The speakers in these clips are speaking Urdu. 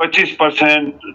25%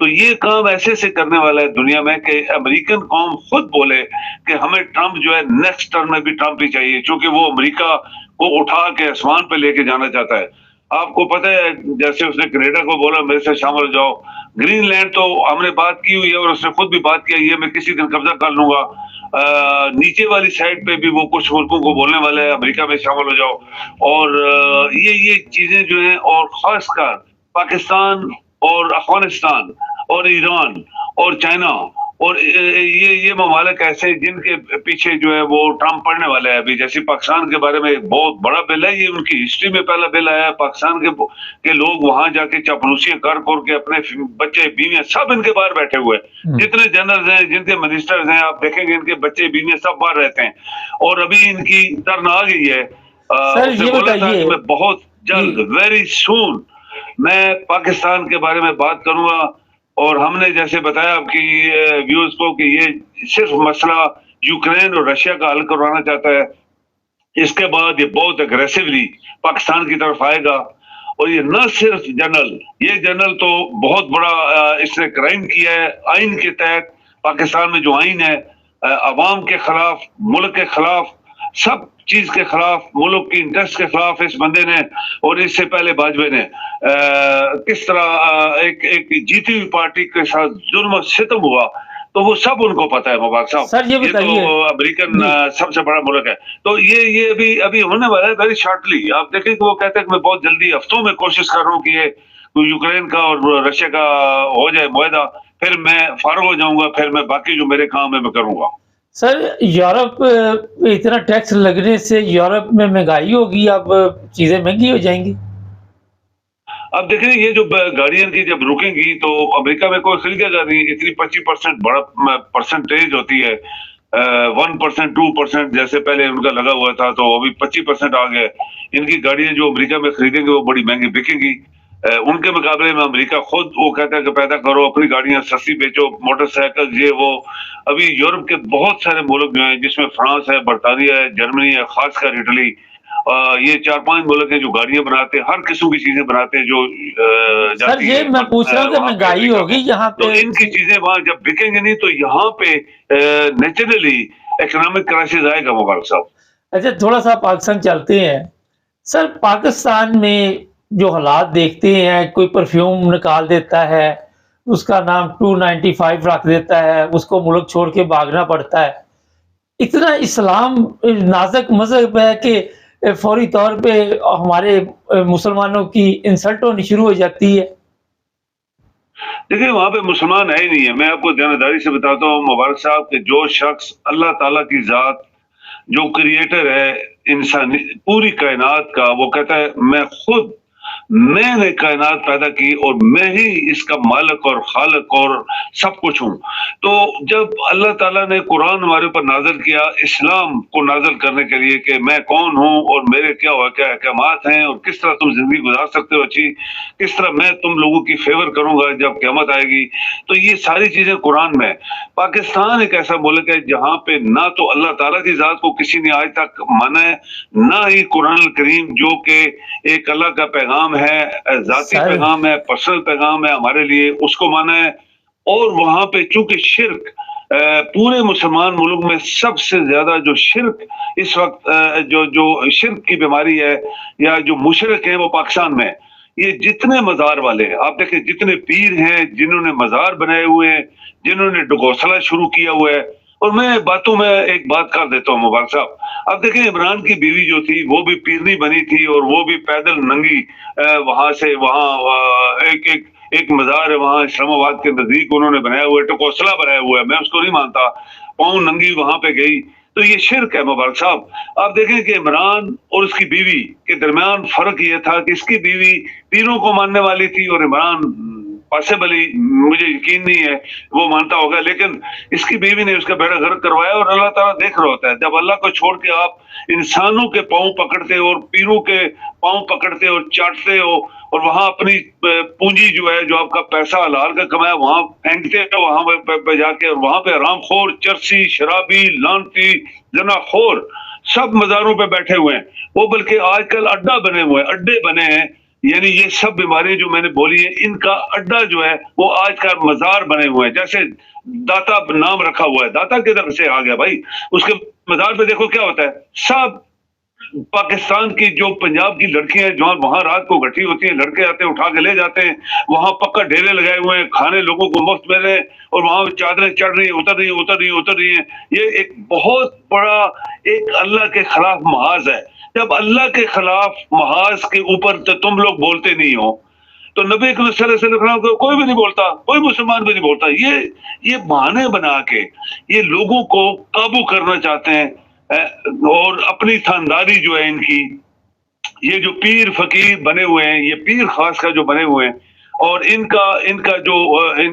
تو یہ کام ایسے سے کرنے والا ہے دنیا میں کہ امریکن قوم خود بولے کہ ہمیں ٹرمپ جو ہے نیکسٹ ٹرم میں بھی ٹرمپ ہی چاہیے، چونکہ وہ امریکہ کو اٹھا کے آسمان پہ لے کے جانا چاہتا ہے۔ آپ کو پتہ ہے جیسے اس نے کینیڈا کو بولا میرے سے شامل ہو جاؤ، گرین لینڈ تو ہم نے بات کی ہوئی ہے اور اس نے خود بھی بات کیا یہ میں کسی دن قبضہ کر لوں گا، نیچے والی سائڈ پہ بھی وہ کچھ ملکوں کو بولنے والا ہے امریکہ میں شامل ہو جاؤ، اور یہ چیزیں جو ہیں، اور خاص کر پاکستان اور افغانستان اور ایران اور چائنا اور یہ ممالک ایسے جن کے پیچھے جو ہے وہ ٹرمپ پڑھنے والا ہے ابھی، جیسے پاکستان کے بارے میں ایک بہت بڑا بل ہے، یہ ان کی ہسٹری میں پہلا بل آیا ہے، پاکستان کے لوگ وہاں جا کے چاپلوسیاں کر کے اپنے بچے بیویاں سب ان کے باہر بیٹھے ہوئے ہیں، جتنے جنرلز ہیں جن کے منسٹرز ہیں آپ دیکھیں گے ان کے بچے بیویاں سب باہر رہتے ہیں، اور ابھی ان کی ٹرن آ گئی ہے۔ سر اس نے یہ بولا تھا کہ بتائیے، میں بہت جلد ویری سون میں پاکستان کے بارے میں بات کروں گا، اور ہم نے جیسے بتایا آپ کی ویوز کو کہ یہ صرف مسئلہ یوکرین اور رشیا کا حل کروانا چاہتا ہے، اس کے بعد یہ بہت اگریسولی پاکستان کی طرف آئے گا، اور یہ نہ صرف یہ جنرل تو بہت بڑا اس نے کرائم کیا ہے آئین کے تحت، پاکستان میں جو آئین ہے عوام کے خلاف، ملک کے خلاف، سب چیز کے خلاف، ملک کی انٹرسٹ کے خلاف اس بندے نے، اور اس سے پہلے باجوے نے کس طرح ایک جیتی ہوئی پارٹی کے ساتھ ظلم و ستم ہوا، تو وہ سب ان کو پتا ہے مبارک صاحب، سر یہ بتائیے، تو امریکن سب سے بڑا ملک ہے، تو یہ ابھی ہونے والا ہے ویری شارٹلی، آپ دیکھیں کہ وہ کہتے ہیں کہ میں بہت جلدی ہفتوں میں کوشش کر رہا ہوں کہ یہ یوکرین کا اور رشیا کا ہو جائے معاہدہ، پھر میں فارغ ہو جاؤں گا، پھر میں باقی جو میرے کام ہے میں کروں گا۔ سر یورپ اتنا ٹیکس لگنے سے یورپ میں مہنگائی ہوگی، اب چیزیں مہنگی ہو جائیں گی۔ اب دیکھیں یہ جو گاڑیاں کی جب رکیں گی تو امریکہ میں کوئی خریدے گا نہیں، اتنی 25% بڑا پرسنٹیج ہوتی ہے، 1% 2% جیسے پہلے ان کا لگا ہوا تھا، تو ابھی 25% آ گیا، ان کی گاڑیاں جو امریکہ میں خریدیں گے وہ بڑی مہنگی بکیں گی، ان کے مقابلے میں امریکہ خود وہ کہتا ہے کہ پیدا کرو اپنی گاڑیاں سستی بیچو، موٹر سائیکل یہ وہ۔ ابھی یورپ کے بہت سارے ملک جو ہیں جس میں فرانس ہے، برطانیہ ہے، جرمنی ہے، خاص کر اٹلی، یہ 4-5 ملک ہیں جو گاڑیاں بناتے ہیں، ہر قسم کی چیزیں بناتے ہیں جو سر جاتی یہ ہے میں پوچھ رہا ہوں کہ وہاں پہ مہنگائی امریکہ ہوگی میں، یہاں تو پہ، ان کی چیزیں وہاں جب بکیں گے نہیں تو یہاں پہ نیچرلی اکنامک کرائسس آئے گا مبارک صاحب۔ اچھا تھوڑا سا پاکستان چلتے ہیں سر، پاکستان میں جو حالات دیکھتے ہیں، کوئی پرفیوم نکال دیتا ہے، اس کا نام 295 رکھ دیتا ہے، اس کو ملک چھوڑ کے بھاگنا پڑتا ہے، اتنا اسلام نازک مذہب ہے کہ فوری طور پہ ہمارے مسلمانوں کی انسلٹ ہونی شروع ہو جاتی ہے۔ دیکھیں وہاں پہ مسلمان ہے ہی نہیں ہے، میں آپ کو جانبداری سے بتاتا ہوں مبارک صاحب کہ جو شخص اللہ تعالیٰ کی ذات، جو کریٹر ہے انسانی پوری کائنات کا، وہ کہتا ہے میں نے کائنات پیدا کی اور میں ہی اس کا مالک اور خالق اور سب کچھ ہوں، تو جب اللہ تعالیٰ نے قرآن ہمارے اوپر نازل کیا اسلام کو نازل کرنے کے لیے کہ میں کون ہوں اور میرے کیا احکامات ہیں اور کس طرح تم زندگی گزار سکتے ہو اچھی، کس طرح میں تم لوگوں کی فیور کروں گا جب قیامت آئے گی، تو یہ ساری چیزیں قرآن میں۔ پاکستان ایک ایسا ملک ہے جہاں پہ نہ تو اللہ تعالیٰ کی ذات کو کسی نے آج تک مانا ہے، نہ ہی قرآن الکریم جو کہ ایک اللہ کا پیغام ہے، ذاتی پیغام ہے، پرسنل پیغام ہے ہمارے لیے، اس کو مانا ہے، اور وہاں پہ چونکہ شرک پورے مسلمان ملک میں سب سے زیادہ جو شرک اس وقت جو شرک کی بیماری ہے یا جو مشرک ہیں وہ پاکستان میں، یہ جتنے مزار والے ہیں آپ دیکھیں، جتنے پیر ہیں جنہوں نے مزار بنائے ہوئے ہیں، جنہوں نے ڈگوسلہ شروع کیا ہوا ہے، اور میں باتوں میں ایک بات کر دیتا ہوں مبارک صاحب، اب دیکھیں عمران کی بیوی جو تھی وہ بھی پیرنی بنی تھی اور وہ بھی پیدل ننگی وہاں سے وہاں ایک مزار ہے وہاں اسلام آباد کے نزدیک انہوں نے بنایا ہوا ہے، ٹکوسلا بنایا ہوا ہے، میں اس کو نہیں مانتا، پاؤں ننگی وہاں پہ گئی، تو یہ شرک ہے مبارک صاحب۔ آپ دیکھیں کہ عمران اور اس کی بیوی کے درمیان فرق یہ تھا کہ اس کی بیوی پیروں کو ماننے والی تھی اور عمران پاسبلی مجھے یقین نہیں ہے وہ مانتا ہوگا، لیکن اس کی بیوی نے اس کا بیڑا غرق کروایا، اور اللہ تعالیٰ دیکھ رہا ہوتا ہے جب اللہ کو چھوڑ کے آپ انسانوں کے پاؤں پکڑتے ہو اور پیروں کے پاؤں پکڑتے ہو، چاٹتے ہو، اور وہاں اپنی پونجی جو ہے جو آپ کا پیسہ حلال کا کمایا وہاں پھینکتے ہو، وہاں پہ جا کے، اور وہاں پہ حرام خور، چرسی، شرابی، لانتی، زنا خور سب مزاروں پہ بیٹھے ہوئے ہیں، وہ بلکہ آج کل اڈے بنے ہیں یعنی یہ سب بیماریاں جو میں نے بولی ہیں ان کا اڈا جو ہے وہ آج کا مزار بنے ہوئے ہیں. جیسے داتا نام رکھا ہوا ہے, داتا کدھر سے آ گیا بھائی؟ اس کے مزار پہ دیکھو کیا ہوتا ہے. سب پاکستان کی جو پنجاب کی لڑکیاں ہیں جہاں وہاں رات کو گٹھی ہوتی ہیں, لڑکے آتے ہیں اٹھا کے لے جاتے ہیں, وہاں پکا ڈھیرے لگائے ہوئے ہیں, کھانے لوگوں کو مفت مل رہے ہیں, اور وہاں چادریں چڑھ رہی ہیں, اتر رہی ہیں. یہ ایک بہت بڑا ایک اللہ کے خلاف محاذ ہے. جب اللہ کے خلاف محاذ کے اوپر تو تم لوگ بولتے نہیں ہو تو نبی کریم صلی اللہ علیہ وسلم کو کوئی بھی نہیں بولتا, کوئی مسلمان بھی نہیں بولتا. یہ بہانے بنا کے یہ لوگوں کو قابو کرنا چاہتے ہیں, اور اپنی خانداری جو ہے ان کی, یہ جو پیر فقیر بنے ہوئے ہیں, یہ پیر خاص کا جو بنے ہوئے ہیں, اور ان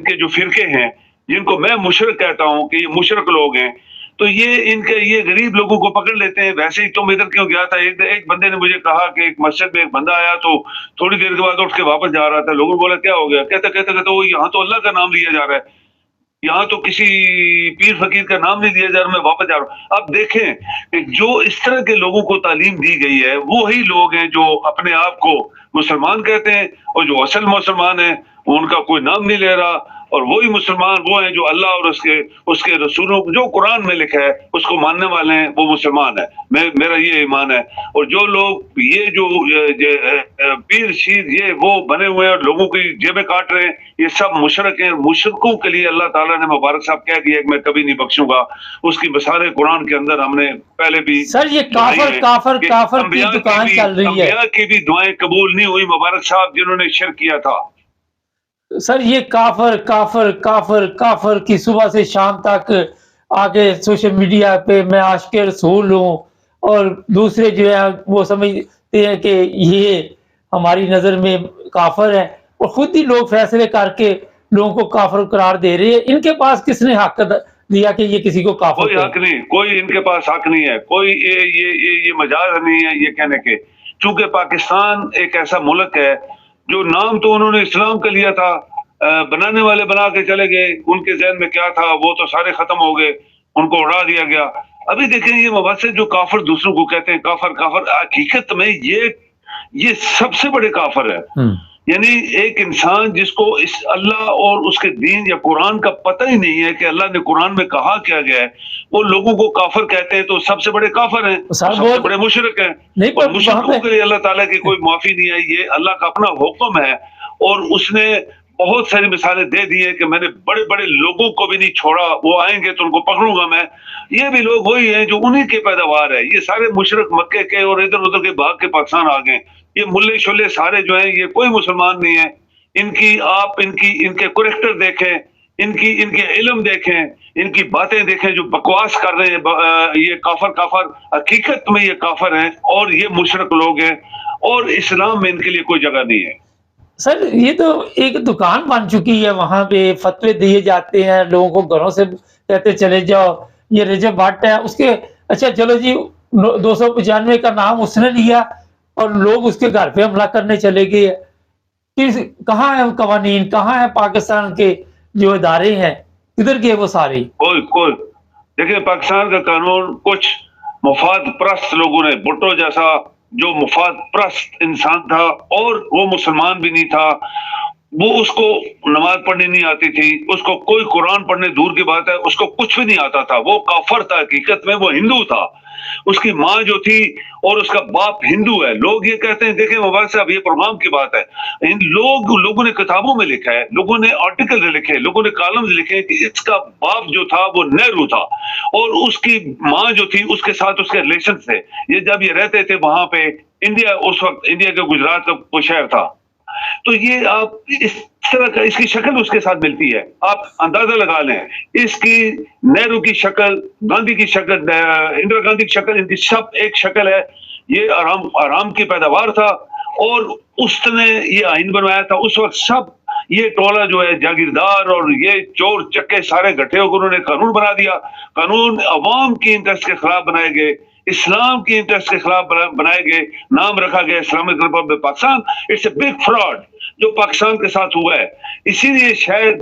کے جو فرقے ہیں جن کو میں مشرک کہتا ہوں کہ یہ مشرک لوگ ہیں, تو یہ غریب لوگوں کو پکڑ لیتے ہیں. ویسے ہی تم ادھر کیوں گیا تھا؟ ایک بندے نے مجھے کہا کہ ایک مسجد میں ایک بندہ آیا تو تھوڑی دیر کے بعد اٹھ کے واپس جا رہا تھا. لوگوں نے بولا کیا ہو گیا؟ کہتے وہ یہاں تو اللہ کا نام لیا جا رہا ہے, یہاں تو کسی پیر فقیر کا نام نہیں دیا جا رہا, میں واپس جا رہا ہوں. اب دیکھیں کہ جو اس طرح کے لوگوں کو تعلیم دی گئی ہے وہی لوگ ہیں جو اپنے آپ کو مسلمان کہتے ہیں, اور جو اصل مسلمان ہیں ان کا کوئی نام نہیں لے رہا, اور وہی مسلمان وہ ہیں جو اللہ اور اس کے رسولوں جو قرآن میں لکھا ہے اس کو ماننے والے ہیں, وہ مسلمان ہیں. میرا یہ ایمان ہے. اور جو لوگ یہ جو پیر شیر یہ وہ بنے ہوئے ہیں اور لوگوں کی جیبیں کاٹ رہے ہیں, یہ سب مشرک ہیں. مشرکوں کے لیے اللہ تعالیٰ نے مبارک صاحب کہہ دیا کہ میں کبھی نہیں بخشوں گا. اس کی مثالیں قرآن کے اندر ہم نے پہلے بھی سر یہ کافر کی دکان چل رہی ہے. انبیاء کی بھی دعائیں قبول نہیں ہوئی مبارک صاحب جنہوں نے شرک کیا تھا. سر یہ کافر کی صبح سے شام تک آگے سوشل میڈیا پہ میں عاشق رسول ہوں, اور دوسرے جو ہے وہ سمجھتے ہیں کہ یہ ہماری نظر میں کافر ہے, اور خود ہی لوگ فیصلے کر کے لوگوں کو کافر قرار دے رہے ہیں. ان کے پاس کس نے حق دیا کہ یہ کسی کو کافر؟ کوئی حق نہیں, کوئی ان کے پاس حق نہیں ہے, کوئی یہ مجاز نہیں ہے یہ کہنے کے. چونکہ پاکستان ایک ایسا ملک ہے جو نام تو انہوں نے اسلام کا لیا تھا, بنانے والے بنا کے چلے گئے, ان کے ذہن میں کیا تھا وہ تو سارے ختم ہو گئے, ان کو اڑا دیا گیا. ابھی دیکھیں یہ مبصر جو کافر دوسروں کو کہتے ہیں کافر, حقیقت میں یہ سب سے بڑے کافر ہے. یعنی ایک انسان جس کو اس اللہ اور اس کے دین یا قرآن کا پتہ ہی نہیں ہے کہ اللہ نے قرآن میں کہا کیا گیا ہے, وہ لوگوں کو کافر کہتے ہیں, تو سب سے بڑے کافر ہیں, سب سے بڑے مشرک ہیں. اور مشرکوں کے لیے اللہ تعالیٰ کی کوئی معافی نہیں ہے, یہ اللہ کا اپنا حکم ہے. اور اس نے بہت ساری مثالیں دے دی ہیں کہ میں نے بڑے بڑے لوگوں کو بھی نہیں چھوڑا, وہ آئیں گے تو ان کو پکڑوں گا میں. یہ بھی لوگ وہی ہیں جو انہی کے پیداوار ہے. یہ سارے مشرک مکے کے اور ادھر ادھر کے بھاگ کے پاکستان آ گئے. یہ ملے شلے سارے جو ہیں یہ کوئی مسلمان نہیں ہے. ان کے کریکٹر دیکھیں, ان کے علم دیکھیں, ان کی باتیں دیکھیں جو بکواس کر رہے ہیں. یہ کافر حقیقت میں یہ کافر ہیں اور یہ مشرک لوگ ہیں, اور اسلام میں ان کے لیے کوئی جگہ نہیں ہے. سر یہ تو ایک دکان بن چکی ہے, وہاں پہ فتوے دیے جاتے ہیں, لوگوں کو گھروں سے کہتے چلے جاؤ. یہ رجب بھٹ ہے, اس کے اچھا چلو جی 295 کا نام اس نے لیا اور لوگ اس کے گھر پہ حملہ کرنے چلے گئے. کہاں ہے قوانین, کہاں ہے پاکستان کے جو ادارے ہیں, کدھر گئے وہ سارے؟ کوئی دیکھیں پاکستان کا قانون کچھ مفاد پرست لوگوں نے, بھٹو جیسا جو مفاد پرست انسان تھا اور وہ مسلمان بھی نہیں تھا, وہ اس کو نماز پڑھنی نہیں آتی تھی, اس کو کوئی قرآن پڑھنے دور کی بات ہے, اس کو کچھ بھی نہیں آتا تھا, وہ کافر تھا. حقیقت میں وہ ہندو تھا. اس کی ماں جو تھی اور اس کا باپ ہندو ہے. لوگ یہ کہتے ہیں, دیکھیں مبارک صاحب یہ پروگرام کی بات ہے, لوگوں نے کتابوں میں لکھا ہے, لوگوں نے آرٹیکل لکھے, لوگوں نے کالمز لکھے کہ اس کا باپ جو تھا وہ نہرو تھا اور اس کی ماں جو تھی اس کے ساتھ اس کے ریلیشن تھے. یہ جب یہ رہتے تھے وہاں پہ انڈیا, اس وقت انڈیا کے گجرات کا کوئی شہر تھا, تو یہ آپ اس طرح کا اس کی شکل اس کے ساتھ ملتی ہے. آپ اندازہ لگا لیں, اس کی نہرو کی شکل, گاندھی کی شکل, اندرا گاندھی کی شکل, ان کی سب ایک شکل ہے. یہ آرام کی پیداوار تھا اور اس نے یہ آئین بنوایا تھا. اس وقت سب یہ ٹولہ جو ہے جاگیردار اور یہ چور چکے سارے گٹھے ہو کر انہوں نے قانون بنا دیا. قانون عوام کی انٹرسٹ کے خلاف بنائے گئے, اسلام کی انٹرسٹ کے خلاف بنائے گئے, نام رکھا گیا Islamic Republic Pakistan. It's a big fraud جو پاکستان کے ساتھ ہوا ہے. اسی لیے شاید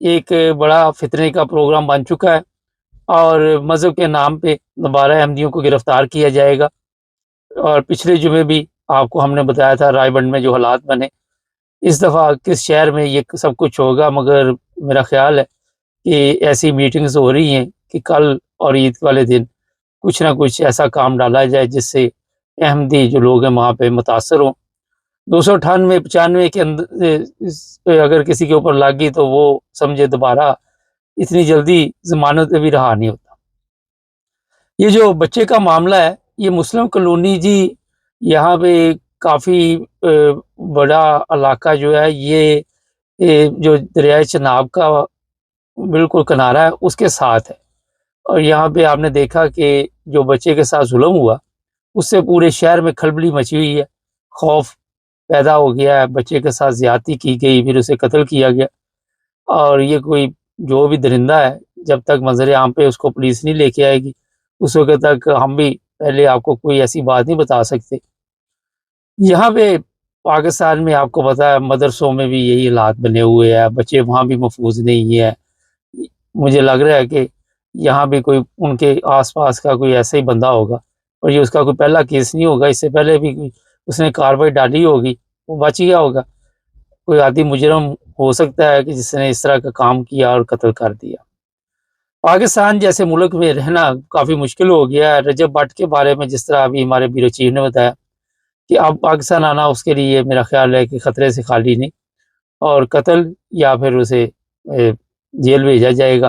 ایک بڑا فتنے کا پروگرام بن چکا ہے، اور مذہب کے نام پہ دوبارہ احمدیوں کو گرفتار کیا جائے گا۔ اور پچھلے جمعے بھی آپ کو ہم نے بتایا تھا رائے بند میں جو حالات بنے، اس دفعہ کس شہر میں یہ سب کچھ ہوگا، مگر میرا خیال ہے کہ ایسی میٹنگز ہو رہی ہیں کہ کل اور عید والے دن کچھ نہ کچھ ایسا کام ڈالا جائے جس سے احمدی جو لوگ ہیں وہاں پہ متاثر ہوں۔ 298-95 کے اندر اگر کسی کے اوپر لگ گئی تو وہ سمجھے دوبارہ اتنی جلدی ضمانت پہ بھی رہا نہیں ہوتا۔ یہ جو بچے کا معاملہ ہے، یہ مسلم کالونی جی یہاں پہ کافی بڑا علاقہ جو ہے، یہ جو دریائے چناب کا بالکل کنارہ ہے اس کے ساتھ ہے، اور یہاں پہ آپ نے دیکھا کہ جو بچے کے ساتھ ظلم ہوا اس سے پورے شہر میں کھلبلی مچی ہوئی ہے، خوف پیدا ہو گیا ہے، بچے کے ساتھ زیادتی کی گئی، پھر اسے قتل کیا گیا۔ اور یہ کوئی جو بھی درندہ ہے، جب تک منظر عام پہ اس کو پولیس نہیں لے کے آئے گی اس وقت تک ہم بھی پہلے آپ کو کوئی ایسی بات نہیں بتا سکتے۔ یہاں پہ پاکستان میں آپ کو پتا ہے مدرسوں میں بھی یہی حالات بنے ہوئے ہیں، بچے وہاں بھی محفوظ نہیں ہیں۔ مجھے لگ رہا ہے کہ یہاں بھی کوئی ان کے آس پاس کا کوئی ایسا ہی بندہ ہوگا، اور یہ اس کا کوئی پہلا کیس نہیں ہوگا، اس سے پہلے بھی اس نے کارروائی ڈالی ہوگی، وہ بچ گیا ہوگا۔ کوئی عادی مجرم ہو سکتا ہے کہ جس نے اس طرح کا کام کیا اور قتل کر دیا۔ پاکستان جیسے ملک میں رہنا کافی مشکل ہو گیا ہے۔ رجب بٹ کے بارے میں جس طرح ابھی ہمارے بیورو چیف نے بتایا کہ اب پاکستان آنا اس کے لیے میرا خیال ہے کہ خطرے سے خالی نہیں، اور قتل یا پھر اسے جیل بھیجا جائے گا،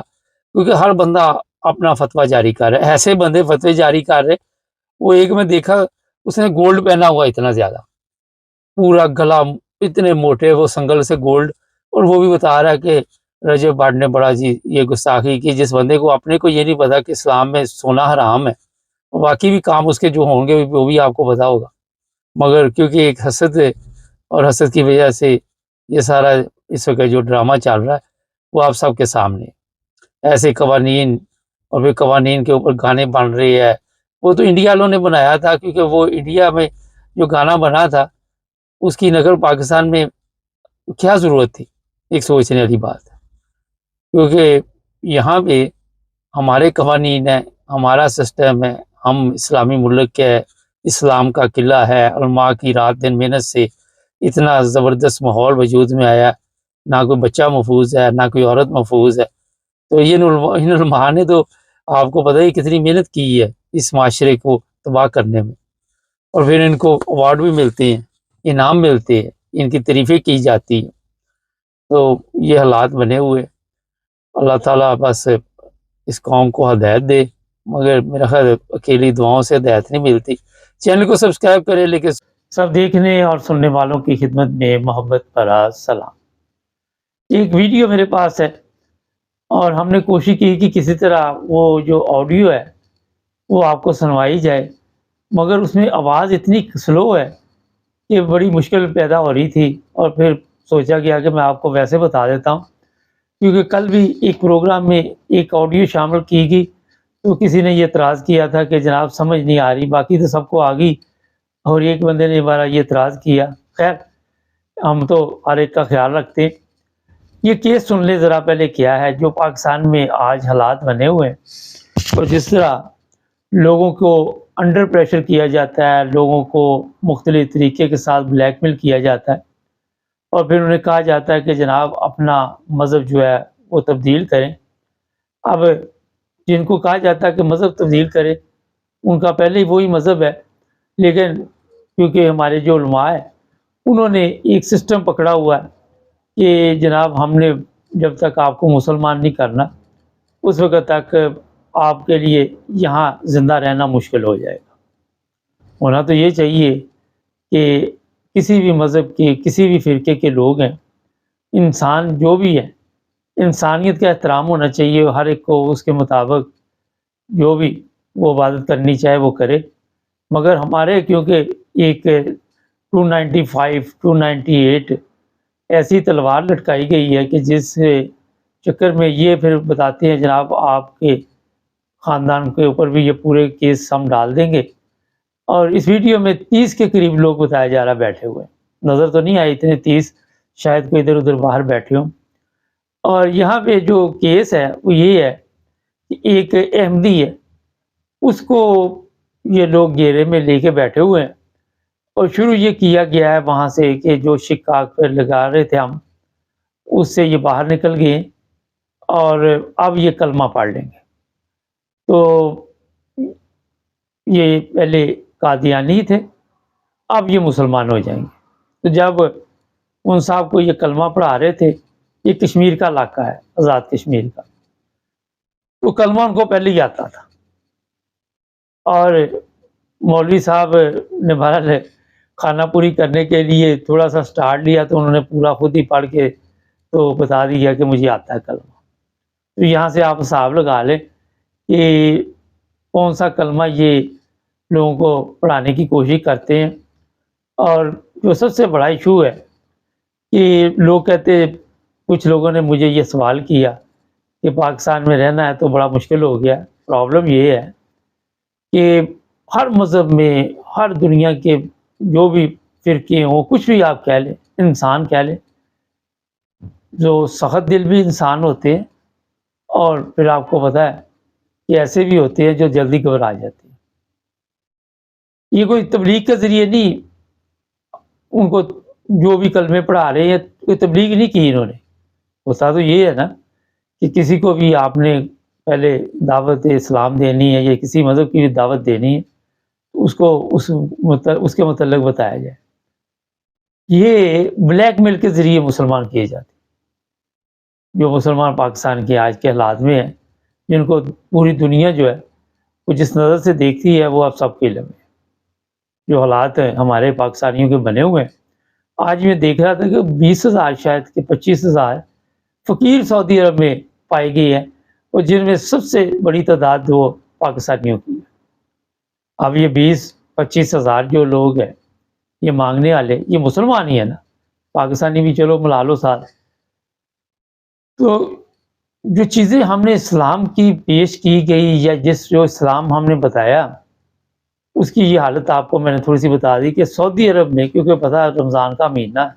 کیونکہ ہر بندہ اپنا فتویٰ جاری کر رہا ہے۔ ایسے بندے فتوے جاری کر رہے، وہ ایک میں دیکھا اس نے گولڈ پہنا ہوا اتنا زیادہ، پورا گلا اتنے موٹے، وہ سنگل سے گولڈ، اور وہ بھی بتا رہا ہے کہ رجب بٹ نے بڑا جی یہ گستاخی کی، جس بندے کو اپنے کو یہ نہیں پتا کہ اسلام میں سونا حرام ہے، باقی بھی کام اس کے جو ہوں گے وہ بھی آپ کو پتا ہوگا، مگر کیونکہ ایک حسد ہے اور حسد کی وجہ سے یہ سارا اس وقت جو ڈرامہ چل رہا ہے وہ آپ سب کے سامنے ہے۔ ایسے قوانین، اور پھر قوانین کے اوپر گانے بن رہے ہیں، وہ تو انڈیا والوں نے بنایا تھا، کیونکہ وہ انڈیا میں جو گانا بنا تھا اس کی نقل پاکستان میں کیا ضرورت تھی، ایک سوچنے والی بات ہے، کیونکہ یہاں پہ ہمارے قوانین ہیں، ہمارا سسٹم ہے، ہم اسلامی ملک ہے، اسلام کا قلعہ ہے، علماء کی رات دن محنت سے اتنا زبردست ماحول وجود میں آیا، نہ کوئی بچہ محفوظ ہے نہ کوئی عورت محفوظ ہے۔ تو یہ ان علماء نے تو آپ کو پتہ ہی کتنی محنت کی ہے اس معاشرے کو تباہ کرنے میں، اور پھر ان کو ایوارڈ بھی ملتے ہیں، انعام ملتے ہیں، ان کی تعریفیں کی جاتی ہیں۔ تو یہ حالات بنے ہوئے، اللہ تعالیٰ بس اس قوم کو ہدایت دے، مگر میرا خیال اکیلی دعاؤں سے ہدایت نہیں ملتی۔ چینل کو سبسکرائب کریں، لیکن سب دیکھنے اور سننے والوں کی خدمت میں محبت بھرا سلام۔ ایک ویڈیو میرے پاس ہے، اور ہم نے کوشش کی کہ کسی طرح وہ جو آڈیو ہے وہ آپ کو سنوائی جائے، مگر اس میں آواز اتنی سلو ہے کہ بڑی مشکل پیدا ہو رہی تھی، اور پھر سوچا گیا کہ میں آپ کو ویسے بتا دیتا ہوں، کیونکہ کل بھی ایک پروگرام میں ایک آڈیو شامل کی گئی تو کسی نے یہ اعتراض کیا تھا کہ جناب سمجھ نہیں آ رہی، باقی تو سب کو آ گئی، اور ایک بندے نے ہمارا یہ اعتراض کیا۔ خیر، ہم تو ہر ایک کا خیال رکھتے ہیں۔ یہ کیس سن لیں ذرا پہلے کیا ہے جو پاکستان میں آج حالات بنے ہوئے ہیں، اور جس طرح لوگوں کو انڈر پریشر کیا جاتا ہے، لوگوں کو مختلف طریقے کے ساتھ بلیک میل کیا جاتا ہے، اور پھر انہیں کہا جاتا ہے کہ جناب اپنا مذہب جو ہے وہ تبدیل کریں۔ اب جن کو کہا جاتا ہے کہ مذہب تبدیل کرے، ان کا پہلے ہی وہی مذہب ہے، لیکن کیونکہ ہمارے جو علماء ہیں انہوں نے ایک سسٹم پکڑا ہوا ہے کہ جناب ہم نے جب تک آپ کو مسلمان نہیں کرنا اس وقت تک آپ کے لیے یہاں زندہ رہنا مشکل ہو جائے گا۔ ہونا تو یہ چاہیے کہ کسی بھی مذہب کے، کسی بھی فرقے کے لوگ ہیں، انسان جو بھی ہے، انسانیت کا احترام ہونا چاہیے، ہر ایک کو اس کے مطابق جو بھی وہ عبادت کرنی چاہے وہ کرے، مگر ہمارے کیونکہ ایک 295 298 ایسی تلوار لٹکائی گئی ہے کہ جس چکر میں یہ پھر بتاتے ہیں جناب آپ کے خاندان کے اوپر بھی یہ پورے کیس ہم ڈال دیں گے، اور اس ویڈیو میں 30 کے قریب لوگ بتایا جا رہا بیٹھے ہوئے، نظر تو نہیں آئے اتنے 30، شاید کوئی ادھر ادھر باہر بیٹھے ہوں، اور یہاں پہ جو کیس ہے وہ یہ ہے کہ ایک احمدی ہے، اس کو یہ لوگ گھیرے میں لے کے بیٹھے ہوئے ہیں، اور شروع یہ کیا گیا ہے وہاں سے کہ جو شکاک پہ لگا رہے تھے ہم، اس سے یہ باہر نکل گئے اور اب یہ کلمہ پڑھ لیں گے۔ تو یہ پہلے قادیانی تھے، اب یہ مسلمان ہو جائیں گے۔ تو جب ان صاحب کو یہ کلمہ پڑھا رہے تھے، یہ کشمیر کا علاقہ ہے، آزاد کشمیر کا، تو کلمہ ان کو پہلے ہی آتا تھا، اور مولوی صاحب نے بہرحال خانہ پوری کرنے کے لیے تھوڑا سا سٹارٹ لیا، تو انہوں نے پورا خود ہی پڑھ کے تو بتا دیا کہ مجھے آتا ہے کلمہ۔ تو یہاں سے آپ حساب لگا لیں کہ کون سا کلمہ یہ لوگوں کو پڑھانے کی کوشش کرتے ہیں۔ اور جو سب سے بڑا ایشو ہے کہ لوگ کہتے، کچھ لوگوں نے مجھے یہ سوال کیا کہ پاکستان میں رہنا ہے تو بڑا مشکل ہو گیا۔ پرابلم یہ ہے کہ ہر مذہب میں، ہر دنیا کے جو بھی فرقے ہوں، کچھ بھی آپ کہہ لیں، انسان کہہ لیں، جو سخت دل بھی انسان ہوتے ہیں، اور پھر آپ کو پتہ ہے کہ ایسے بھی ہوتے ہیں جو جلدی گھبرا جاتے ہیں۔ یہ کوئی تبلیغ کے ذریعے نہیں، ان کو جو بھی کلمے پڑھا رہے ہیں کوئی تبلیغ نہیں کی انہوں نے۔ ہوتا تو یہ ہے نا کہ کسی کو بھی آپ نے پہلے دعوت اسلام دینی ہے یا کسی مذہب کی بھی دعوت دینی ہے، اس کو اس کے متعلق بتایا جائے۔ یہ بلیک میل کے ذریعے مسلمان کیے جاتے ہیں، جو مسلمان پاکستان کے آج کے حالات میں ہیں، جن کو پوری دنیا جو ہے وہ جس نظر سے دیکھتی ہے وہ اب سب کے علم ہے۔ جو حالات ہیں ہمارے پاکستانیوں کے بنے ہوئے ہیں، آج میں دیکھ رہا تھا کہ 20,000 شاید کہ 25,000 فقیر سعودی عرب میں پائی گئی ہے، اور جن میں سب سے بڑی تعداد وہ پاکستانیوں کی ہے۔ اب یہ 20-25,000 جو لوگ ہیں یہ مانگنے والے، یہ مسلمان ہی ہے نا، پاکستانی بھی چلو ملا لو ساتھ۔ تو جو چیزیں ہم نے اسلام کی پیش کی گئی، یا جو اسلام ہم نے بتایا، اس کی یہ حالت آپ کو میں نے تھوڑی سی بتا دی کہ سعودی عرب میں، کیونکہ پتہ ہے رمضان کا مہینہ ہے،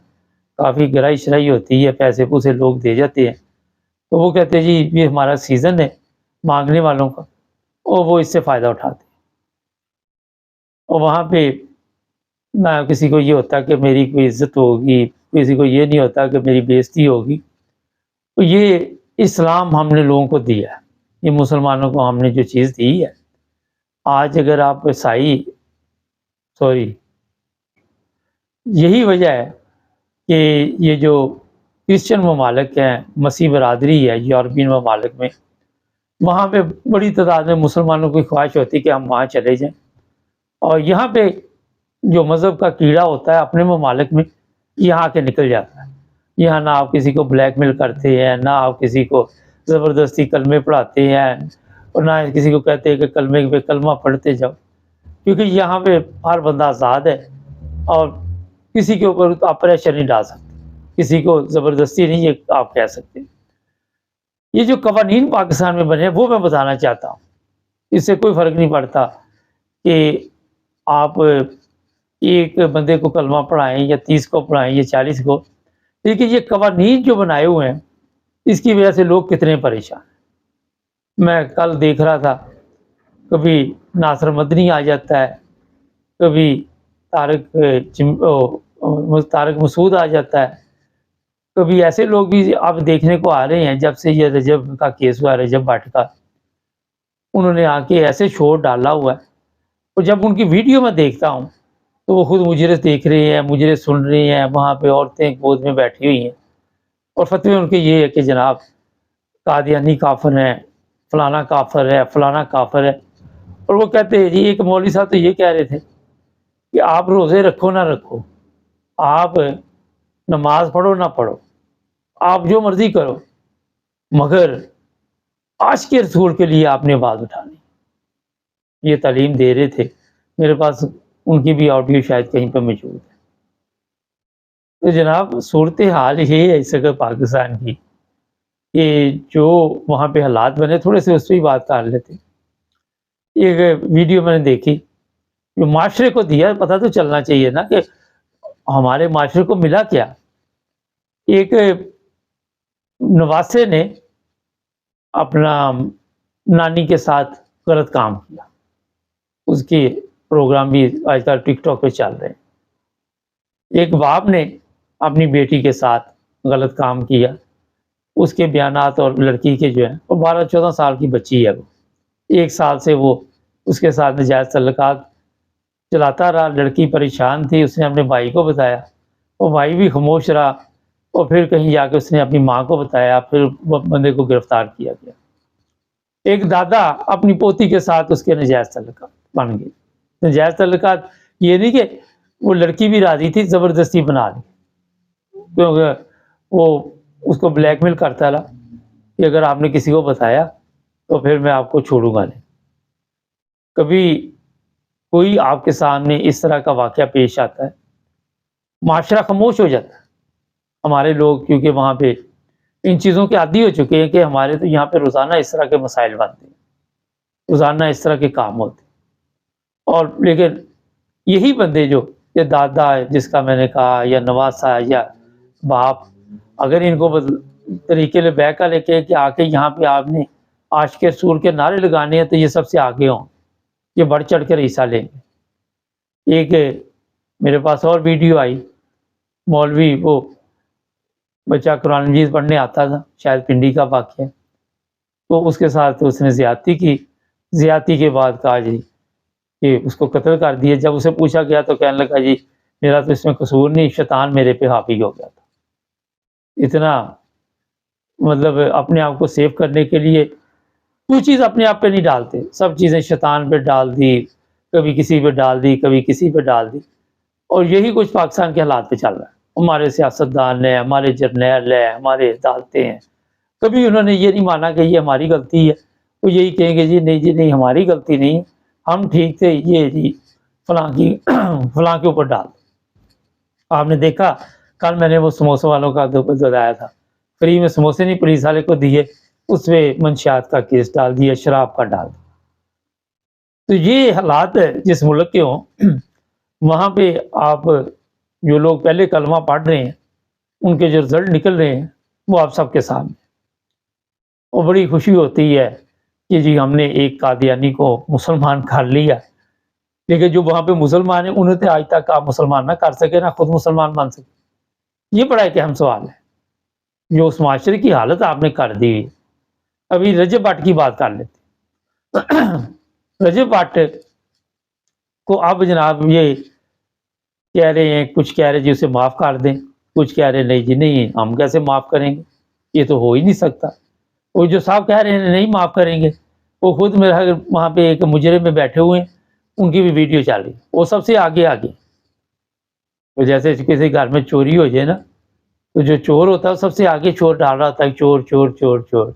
کافی گرائی شرائی ہوتی ہے، پیسے پوسے لوگ دے جاتے ہیں، تو وہ کہتے ہیں جی یہ ہمارا سیزن ہے مانگنے والوں کا، اور وہ اس سے فائدہ اٹھاتے ہیں۔ اور وہاں پہ نہ کسی کو یہ ہوتا کہ میری کوئی عزت ہوگی، کسی کو یہ نہیں ہوتا کہ میری بے عزتی ہوگی۔ تو یہ اسلام ہم نے لوگوں کو دیا ہے، یہ مسلمانوں کو ہم نے جو چیز دی ہے۔ آج اگر آپ یہی وجہ ہے کہ یہ جو کرسچن ممالک ہیں، مسیح برادری ہے یورپین ممالک میں، وہاں پہ بڑی تعداد میں مسلمانوں کی خواہش ہوتی ہے کہ ہم وہاں چلے جائیں، اور یہاں پہ جو مذہب کا کیڑا ہوتا ہے اپنے ممالک میں، یہاں کے نکل جاتا ہے۔ یہاں نہ آپ کسی کو بلیک میل کرتے ہیں، نہ آپ کسی کو زبردستی کلمے پڑھاتے ہیں، اور نہ کسی کو کہتے ہیں کہ کلمے پہ کلمہ پڑھتے جاؤ، کیونکہ یہاں پہ ہر بندہ آزاد ہے، اور کسی کے اوپر آپ پریشر نہیں ڈال سکتے، کسی کو زبردستی نہیں یہ آپ کہہ سکتے۔ یہ جو قوانین پاکستان میں بنے وہ میں بتانا چاہتا ہوں، اس سے کوئی فرق نہیں پڑتا کہ آپ ایک بندے کو کلمہ پڑھائیں یا 30 کو پڑھائیں یا 40 کو، لیکن یہ قوانین جو بنائے ہوئے ہیں اس کی وجہ سے لوگ کتنے پریشان ہیں۔ میں کل دیکھ رہا تھا، کبھی ناصر مدنی آ جاتا ہے، کبھی طارق مسعود آ جاتا ہے، کبھی ایسے لوگ بھی اب دیکھنے کو آ رہے ہیں جب سے یہ رجب کا کیس ہوا، رجب بٹ کا، انہوں نے آ کے ایسے شور ڈالا ہوا ہے، اور جب ان کی ویڈیو میں دیکھتا ہوں تو وہ خود مجرس دیکھ رہے ہیں، مجرس سن رہے ہیں، وہاں پہ عورتیں گود میں بیٹھی ہوئی ہیں، اور فتوے ان کے یہ ہے کہ جناب قادیانی کافر ہیں، فلانا کافر ہے، فلانا کافر ہے۔ اور وہ کہتے ہیں جی، ایک مولوی صاحب تو یہ کہہ رہے تھے کہ آپ روزے رکھو نہ رکھو، آپ نماز پڑھو نہ پڑھو، آپ جو مرضی کرو، مگر عاشق رسول کے لیے آپ نے آواز اٹھانی۔ یہ تعلیم دے رہے تھے، میرے پاس ان کی بھی آڈیو شاید کہیں پہ موجود ہے۔ تو جناب صورتحال یہ ہے اس وقت پاکستان کی، کہ جو وہاں پہ حالات بنے، تھوڑے سے اس پہ ہی بات کر لیتے۔ ایک ویڈیو میں نے دیکھی، جو معاشرے کو دیا، پتہ تو چلنا چاہیے نا کہ ہمارے معاشرے کو ملا کیا۔ ایک نواسے نے اپنا نانی کے ساتھ غلط کام کیا، اس کے پروگرام بھی آج کل ٹک ٹاک پہ چل رہے ہیں۔ ایک باپ نے اپنی بیٹی کے ساتھ غلط کام کیا، اس کے بیانات اور لڑکی کے جو ہیں، وہ 12-14 سال کی بچی ہے، وہ 1 سال سے وہ اس کے ساتھ ناجائز تعلقات چلاتا رہا۔ لڑکی پریشان تھی، اس نے اپنے بھائی کو بتایا، وہ بھائی بھی خاموش رہا، اور پھر کہیں جا کے اس نے اپنی ماں کو بتایا، پھر وہ بندے کو گرفتار کیا گیا۔ ایک دادا اپنی پوتی کے ساتھ اس کے ناجائز تعلقات بن گئے۔ ناجائز تعلقات یہ نہیں کہ وہ لڑکی بھی راضی تھی، زبردستی بنا لی، کیونکہ وہ اس کو بلیک میل کرتا رہا کہ اگر آپ نے کسی کو بتایا تو پھر میں آپ کو چھوڑوں گا نہیں۔ کبھی کوئی آپ کے سامنے اس طرح کا واقعہ پیش آتا ہے، معاشرہ خاموش ہو جاتا ہے۔ ہمارے لوگ کیونکہ وہاں پہ ان چیزوں کے عادی ہو چکے ہیں کہ ہمارے تو یہاں پہ روزانہ اس طرح کے مسائل بنتے ہیں، روزانہ اس طرح کے کام ہوتے ہیں، اور لیکن یہی بندے جو یہ دادا ہے جس کا میں نے کہا، یا نواسا یا باپ، اگر ان کو طریقے لے بیکا لے کے کہ آ کے یہاں پہ آپ نے عاشق رسول کے نعرے لگانے ہیں تو یہ سب سے آگے ہوں، یہ بڑھ چڑھ کر حصہ لیں گے۔ ایک میرے پاس اور ویڈیو آئی، مولوی وہ بچہ قرآن مجید پڑھنے آتا تھا، شاید پنڈی کا واقعہ، تو اس کے ساتھ اس نے زیادتی کی، زیادتی کے بعد کہا جی کہ اس کو قتل کر دیا۔ جب اسے پوچھا گیا تو کہنے لگا جی میرا تو اس میں قصور نہیں، شیطان میرے پہ حاوی ہو گیا تھا۔ اتنا مطلب اپنے آپ کو سیو کرنے کے لیے کوئی چیز اپنے آپ پہ نہیں ڈالتے، سب چیزیں شیطان پہ ڈال دی، کبھی کسی پہ ڈال دی، کبھی کسی پہ ڈال دی، اور یہی کچھ پاکستان کے حالات پہ چل رہا ہے۔ ہمارے سیاستدان ہیں، ہمارے جرنیل ہیں، ہمارے عدالتیں ہیں، کبھی انہوں نے یہ نہیں مانا کہ یہ ہماری غلطی ہے، وہ یہی کہیں گے جی نہیں ہماری غلطی نہیں، ہم ٹھیک تھے، یہ جی فلاں کی فلاں کے اوپر ڈال۔ آپ نے دیکھا کل میں نے وہ سموسے والوں کا بتایا تھا، فری میں سموسے نہیں پولیس والے کو دیے، اس پہ منشیات کا کیس ڈال دیا، شراب کا ڈال دیا۔ تو یہ حالات جس ملک کے ہوں، وہاں پہ آپ جو لوگ پہلے کلمہ پڑھ رہے ہیں ان کے جو رزلٹ نکل رہے ہیں وہ آپ سب کے سامنے، اور بڑی خوشی ہوتی ہے کہ جی ہم نے ایک قادیانی کو مسلمان کر لیا، لیکن جو وہاں پہ مسلمان ہیں انہیں تو آج تک آپ مسلمان نہ کر سکے، نہ خود مسلمان بن سکے۔ یہ بڑا ایک اہم سوال ہے جو اس معاشرے کی حالت آپ نے کر دی۔ ابھی رجب بٹ کی بات کر لیتے۔ رجب بٹ کو اب جناب یہ کہہ رہے ہیں، کچھ کہہ رہے جی اسے معاف کر دیں، کچھ کہہ رہے نہیں جی نہیں ہم کیسے معاف کریں گے، یہ تو ہو ہی نہیں سکتا۔ وہ جو صاحب کہہ رہے ہیں نہیں معاف کریں گے، وہ خود میرا وہاں پہ ایک مجرم میں بیٹھے ہوئے ہیں، ان کی بھی ویڈیو چل رہی ہے، وہ سب سے آگے تو جیسے کسی گھر میں چوری ہو جائے نا، تو جو چور ہوتا ہے وہ سب سے آگے چور ڈال رہا ہوتا ہے، چور چور چور چور،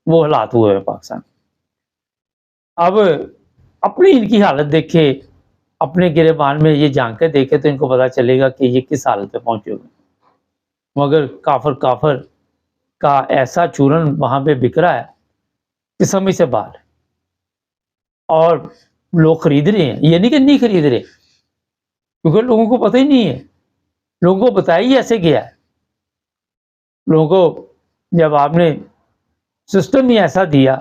وہ حالات ہوئے ہیں پاکستان۔ اب اپنی ان کی حالت دیکھے، اپنے گریبان میں یہ جان کے دیکھے تو ان کو پتا چلے گا کہ یہ کس حالت پہ پہنچے ہوئے۔ مگر کافر کا ایسا چورن وہاں پہ بک رہا ہے کہ سمجھ سے باہر ہے، اور لوگ خرید رہے ہیں، یہ نہیں کہ نہیں خرید رہے، کیونکہ لوگوں کو پتہ ہی نہیں ہے، لوگوں کو بتایا ہی ایسے گیا ہے۔ لوگوں کو جب آپ نے سسٹم ہی ایسا دیا،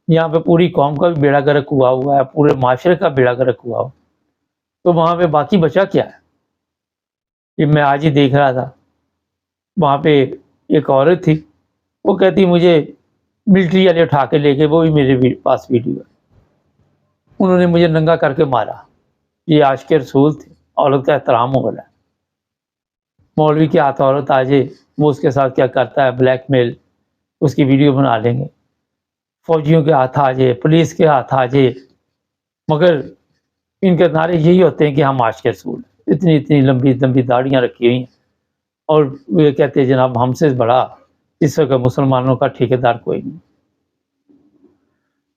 یہاں پہ پوری قوم کا بھی بیڑا گرک ہوا ہوا ہے، پورے معاشرے کا بیڑا گرک ہوا ہوا، تو وہاں پہ باقی بچا کیا ہے؟ یہ میں آج ہی دیکھ رہا تھا، وہاں پہ ایک عورت تھی، وہ کہتی مجھے ملٹری والے اٹھا کے لے گئے، وہ بھی میرے پاس ویڈیو ہے، انہوں نے مجھے ننگا کر کے مارا۔ یہ عاشق رسول تھے، عورت کا احترام ہو رہا ہے۔ مولوی کے ہاتھ عورت آ جائے، وہ اس کے ساتھ کیا کرتا ہے، بلیک میل، اس کی ویڈیو بنا لیں گے، فوجیوں کے ہاتھ آ جائے، پولیس کے ہاتھ آ جائے، مگر ان کے نعرے یہی ہوتے ہیں کہ ہم عاشق رسول ہیں، اتنی لمبی داڑیاں رکھی ہوئی ہیں، اور یہ کہتے ہیں جناب ہم سے بڑا اس وقت مسلمانوں کا ٹھیکیدار کوئی نہیں۔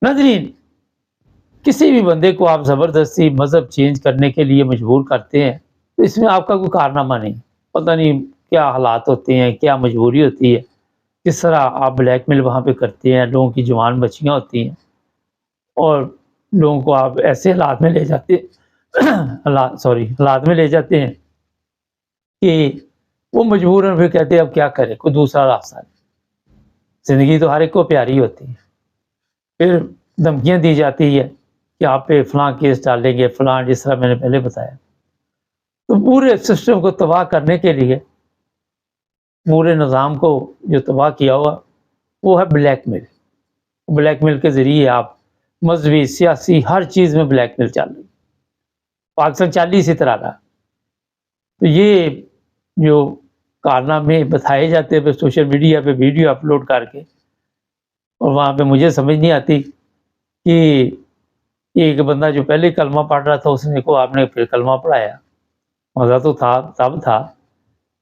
ناظرین، کسی بھی بندے کو آپ زبردستی مذہب چینج کرنے کے لیے مجبور کرتے ہیں تو اس میں آپ کا کوئی کارنامہ نہیں، پتہ نہیں کیا حالات ہوتے ہیں، کیا مجبوری ہوتی ہے، کس طرح آپ بلیک میل وہاں پہ کرتے ہیں، لوگوں کی جوان بچیاں ہوتی ہیں، اور لوگوں کو آپ ایسے حالات میں لے جاتے حالات میں لے جاتے ہیں کہ وہ مجبوراً پھر کہتے ہیں اب کیا کرے، کوئی دوسرا راستہ نہیں۔ زندگی تو ہر ایک کو پیاری ہوتی ہے، پھر دھمکیاں دی جاتی ہے کہ آپ پہ فلاں کیس ڈالیں گے، فلاں، جس طرح میں نے پہلے بتایا. تو پورے سسٹم کو تباہ کرنے کے لیے، پورے نظام کو جو تباہ کیا ہوا وہ ہے بلیک میل. بلیک میل کے ذریعے آپ مذہبی، سیاسی، ہر چیز میں بلیک میل چل رہی. پاکستان چل ہی اسی طرح رہا. تو یہ جو کارنامے بتائے جاتے ہیں سوشل میڈیا پہ ویڈیو اپلوڈ کر کے، اور وہاں پہ مجھے سمجھ نہیں آتی کہ ایک بندہ جو پہلے کلمہ پڑھ رہا تھا، اس نے کو آپ نے پھر کلمہ پڑھایا. مزہ تو تھا تب تھا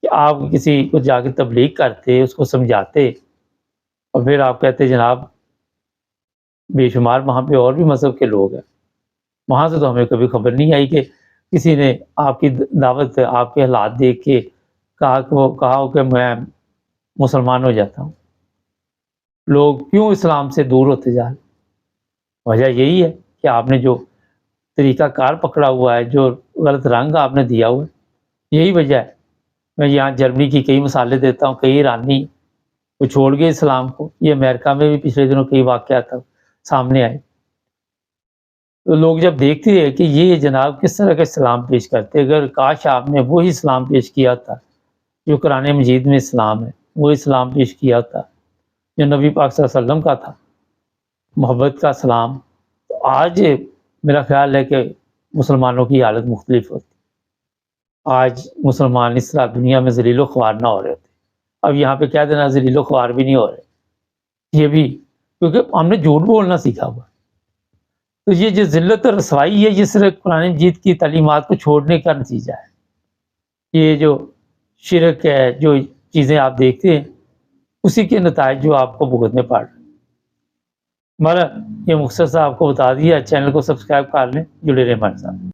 کہ آپ کسی کو جا کے تبلیغ کرتے، اس کو سمجھاتے، اور پھر آپ کہتے جناب بے شمار وہاں پہ اور بھی مذہب کے لوگ ہیں. وہاں سے تو ہمیں کبھی خبر نہیں آئی کہ کسی نے آپ کی دعوت، آپ کے حالات دیکھ کے کہا ہو کہ میں مسلمان ہو جاتا ہوں. لوگ کیوں اسلام سے دور ہوتے جا رہے؟ وجہ یہی ہے کہ آپ نے جو طریقہ کار پکڑا ہوا ہے، جو غلط رنگ آپ نے دیا ہوا ہے، یہی وجہ ہے. میں یہاں جرمنی کی کئی مثالیں دیتا ہوں. کئی ایرانی وہ چھوڑ گئے اسلام کو. یہ امریکہ میں بھی پچھلے دنوں کئی واقعات سامنے آئے. تو لوگ جب دیکھتے ہیں کہ یہ جناب کس طرح کا اسلام پیش کرتے، اگر کاش آپ نے وہی اسلام پیش کیا تھا جو قرآن مجید میں اسلام ہے، وہ اسلام پیش کیا تھا جو نبی پاک صلی اللہ علیہ وسلم کا تھا، محبت کا اسلام، تو آج میرا خیال ہے کہ مسلمانوں کی حالت مختلف ہوتی. آج مسلمان اس طرح دنیا میں ذلیل و خوار نہ ہو رہے تھے. اب یہاں پہ کہہ دینا ذلیل و خوار بھی نہیں ہو رہے، یہ بھی کیونکہ ہم نے جھوٹ بولنا سیکھا ہوا. تو یہ جو ذلت اور رسوائی ہے، یہ صرف قرآن مجید کی تعلیمات کو چھوڑنے کا نتیجہ ہے. یہ جو شرک ہے، جو چیزیں آپ دیکھتے ہیں، اسی کے نتائج جو آپ کو بھگتنے پڑ رہے ہیں. ہمارا یہ مختصر آپ کو بتا دیا. چینل کو سبسکرائب کر لیں، جڑے رہیں ہمارے ساتھ.